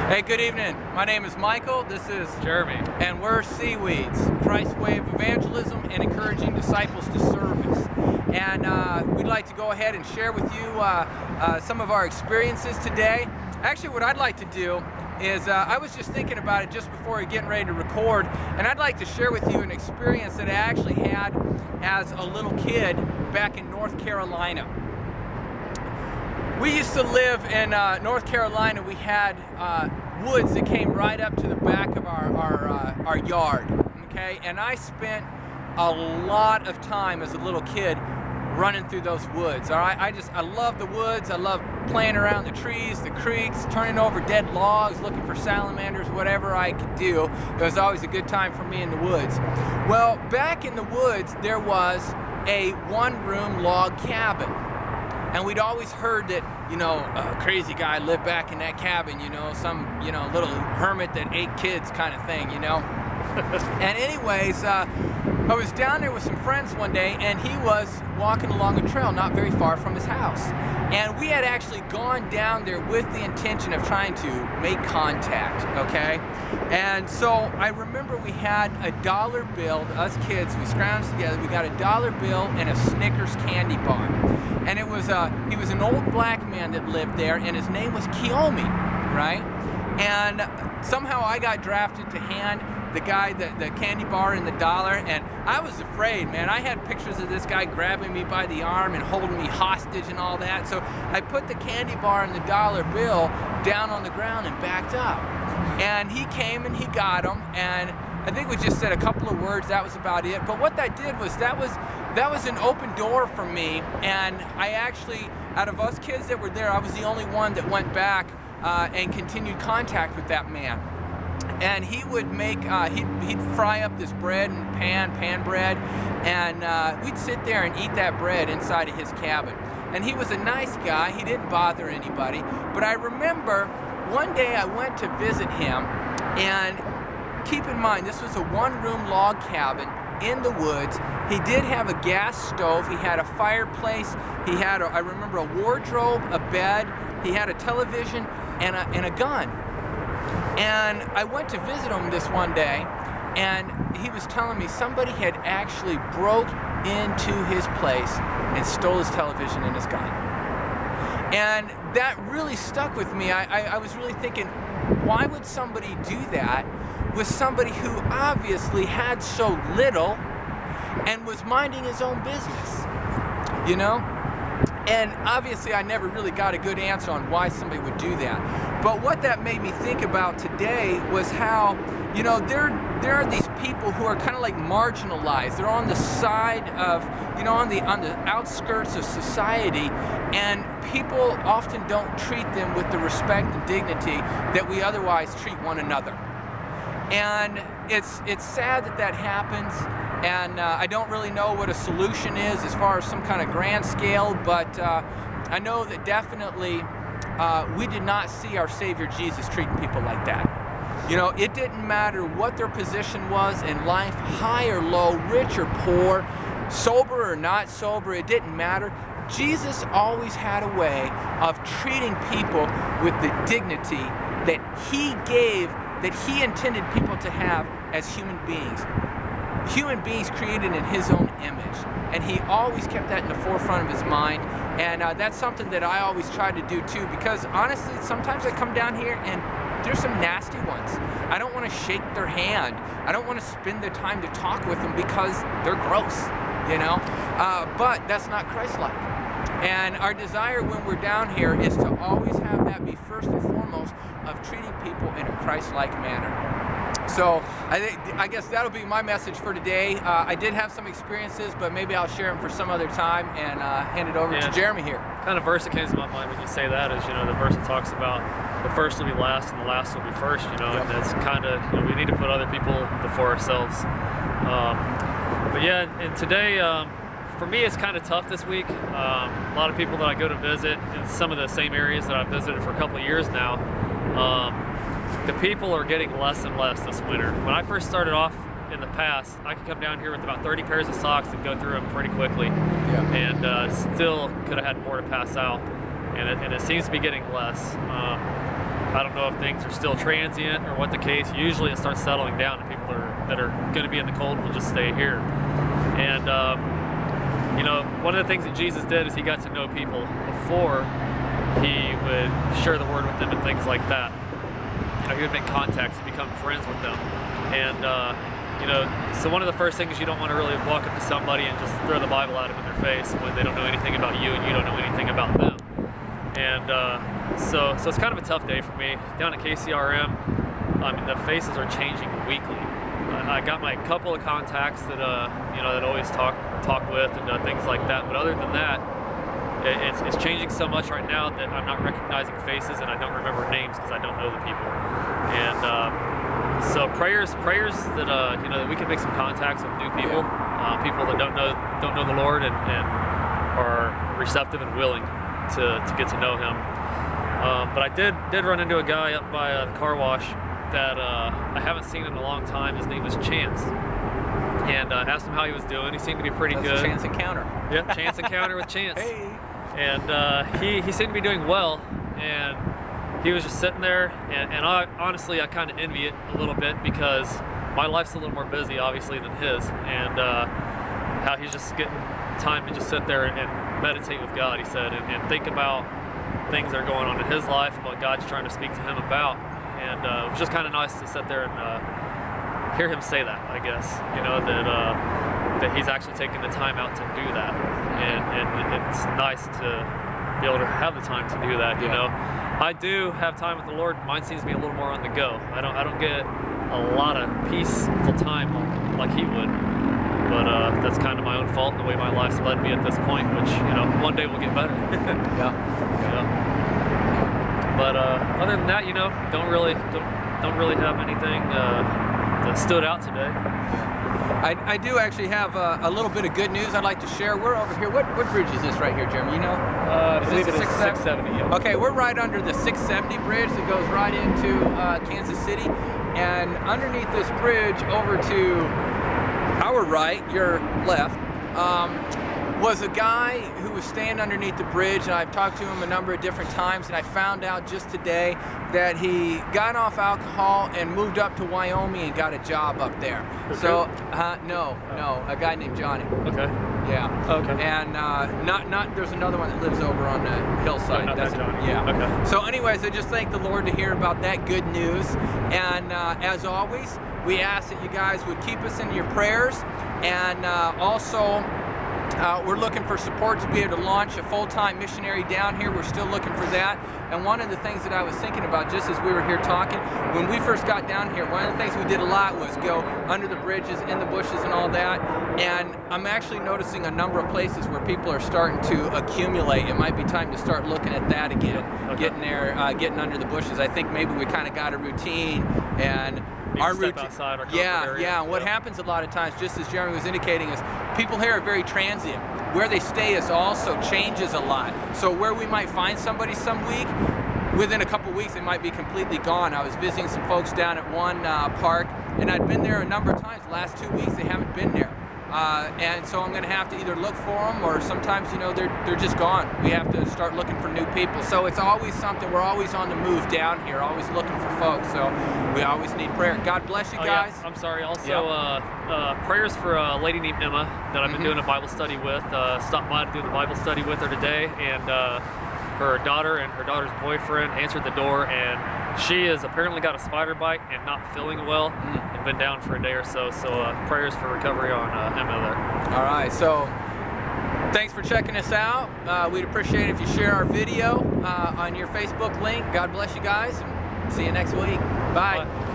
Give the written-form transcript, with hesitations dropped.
Hey, good evening. My name is Michael. This is Jeremy. And we're CWEEDS, Christ's Way of Evangelism and Encouraging Disciples to Service. And we'd like to go ahead and share with you some of our experiences today. Actually, what I'd like to do is, I was just thinking about it just before getting ready to record, and I'd like to share with you an experience that I actually had as a little kid back in North Carolina. We used to live in North Carolina. We had woods that came right up to the back of our yard, okay? And I spent a lot of time as a little kid running through those woods, all right? I love the woods. I love playing around the trees, the creeks, turning over dead logs, looking for salamanders, whatever I could do. It was always a good time for me in the woods. Well, back in the woods, there was a one-room log cabin. And we'd always heard that, a crazy guy lived back in that cabin, some, little hermit that ate kids kind of thing, And anyways, I was down there with some friends one day, and he was walking along a trail not very far from his house. And we had actually gone down there with the intention of trying to make contact, okay? And so I remember we had a dollar bill, us kids, we scrounged together, we got a dollar bill and a Snickers candy bar. And it was, he was an old black man that lived there, and his name was Kiyomi, right? And somehow I got drafted to hand the guy the candy bar and the dollar, and I was afraid, man. I had pictures of this guy grabbing me by the arm and holding me hostage and all that. So I put the candy bar and the dollar bill down on the ground and backed up. And he came and he got them, and I think we just said a couple of words. That was about it. But what that did was that was an open door for me, and I actually, out of us kids that were there, I was the only one that went back and continued contact with that man. And he would make, he'd fry up this bread and pan bread, and we'd sit there and eat that bread inside of his cabin. And he was a nice guy. He didn't bother anybody. But I remember one day I went to visit him, and keep in mind, this was a one-room log cabin in the woods. He did have a gas stove. He had a fireplace. He had, I remember, a wardrobe, a bed. He had a television and a gun. And I went to visit him this one day, and he was telling me somebody had actually broke into his place and stole his television and his gun. And that really stuck with me. I was really thinking, why would somebody do that with somebody who obviously had so little and was minding his own business, And obviously I never really got a good answer on why somebody would do that. But what that made me think about today was how, there are these people who are kind of like marginalized. They're on the side of, on the outskirts of society, and people often don't treat them with the respect and dignity that we otherwise treat one another. And it's sad that happens. And I don't really know what a solution is as far as some kind of grand scale, but I know that definitely we did not see our Savior Jesus treating people like that. It didn't matter what their position was in life, high or low, rich or poor, sober or not sober, it didn't matter. Jesus always had a way of treating people with the dignity that he gave, that he intended people to have as human beings. Human beings created in his own image, and he always kept that in the forefront of his mind. And that's something that I always try to do too, because honestly, sometimes I come down here and there's some nasty ones. I don't want to shake their hand. I don't want to spend the time to talk with them because they're gross, but that's not Christ-like. And our desire when we're down here is to always have that be first and foremost of treating people in a Christ-like manner. So I guess that'll be my message for today. I did have some experiences, but maybe I'll share them for some other time and hand it over to Jeremy here. Kind of verse that comes to my mind when you say that is, the verse that talks about the first will be last and the last will be first, Yep. And that's kind of, we need to put other people before ourselves. But yeah, and today, for me, it's kind of tough this week. A lot of people that I go to visit in some of the same areas that I've visited for a couple of years now, the people are getting less and less this winter. When I first started off in the past, I could come down here with about 30 pairs of socks and go through them pretty quickly. Yeah. And still could have had more to pass out. And it seems to be getting less. I don't know if things are still transient or what the case. Usually it starts settling down and people that are going to be in the cold will just stay here. And you know, one of the things that Jesus did is he got to know people before he would share the word with them and things like that. He would make contacts and become friends with them. And you know, so one of the first things, you don't want to really walk up to somebody and just throw the Bible at them in their face when they don't know anything about you and you don't know anything about them. And so it's kind of a tough day for me. Down at KCRM, I mean, the faces are changing weekly. I got my couple of contacts that you know, that always talk with and things like that. But other than that, it's changing so much right now that I'm not recognizing faces and I don't remember names because I don't know the people. And so prayers that you know, that we can make some contacts with new people, people that don't know the Lord and are receptive and willing to get to know Him. But I did run into a guy up by the car wash that I haven't seen in a long time. His name is Chance, and I asked him how he was doing. He seemed to be pretty good. A chance encounter. Yep, chance encounter with Chance. Hey. And he seemed to be doing well, and he was just sitting there, and I honestly, I kind of envy it a little bit because my life's a little more busy, obviously, than his, and how he's just getting time to just sit there and meditate with God, he said, and think about things that are going on in his life and what God's trying to speak to him about. And it was just kind of nice to sit there and hear him say that, I guess, you know, that he's actually taking the time out to do that, and it's nice to be able to have the time to do that, you know. I do have time with the Lord. Mine seems to be a little more on the go. I don't get a lot of peaceful time like he would, but that's kind of my own fault, the way my life's led me at this point, which, you know, one day will get better. Yeah. But other than that, you know, don't really have anything that stood out today. I do actually have a little bit of good news I'd like to share. We're over here. What bridge is this right here, Jeremy? You know? I believe it is 670. Yeah. Okay, we're right under the 670 bridge that goes right into Kansas City. And underneath this bridge over to our right, your left, was a guy who was staying underneath the bridge, and I've talked to him a number of different times, and I found out just today that he got off alcohol and moved up to Wyoming and got a job up there. Okay. So, no, a guy named Johnny. Okay. Yeah. Okay. And there's another one that lives over on the hillside. Not that Johnny. Yeah. Okay. So anyways, I just thank the Lord to hear about that good news. And as always, we ask that you guys would keep us in your prayers, and also we're looking for support to be able to launch a full-time missionary down here. We're still looking for that. And one of the things that I was thinking about just as we were here talking, when we first got down here, one of the things we did a lot was go under the bridges, in the bushes and all that. And I'm actually noticing a number of places where people are starting to accumulate. It might be time to start looking at that again. Okay. Getting there, getting under the bushes. I think maybe we kind of got a routine, and our routine, outside our yeah. And what happens a lot of times, just as Jeremy was indicating, is people here are very transient. Where they stay is also changes a lot. So where we might find somebody some week, within a couple weeks they might be completely gone. I was visiting some folks down at one park, and I'd been there a number of times. The last 2 weeks they haven't been there. And so I'm going to have to either look for them, or sometimes, you know, they're just gone. We have to start looking for new people. So it's always something. We're always on the move down here, always looking for folks. So we always need prayer. God bless you guys. Yeah. I'm sorry. Also, prayers for a lady named Emma that I've been doing a Bible study with. Stopped by to do the Bible study with her today, and her daughter and her daughter's boyfriend answered the door, and she has apparently got a spider bite and not feeling well, and been down for a day or so. So prayers for recovery on Emma there. All right, so thanks for checking us out. We'd appreciate it if you share our video on your Facebook link. God bless you guys, and see you next week. Bye. Bye.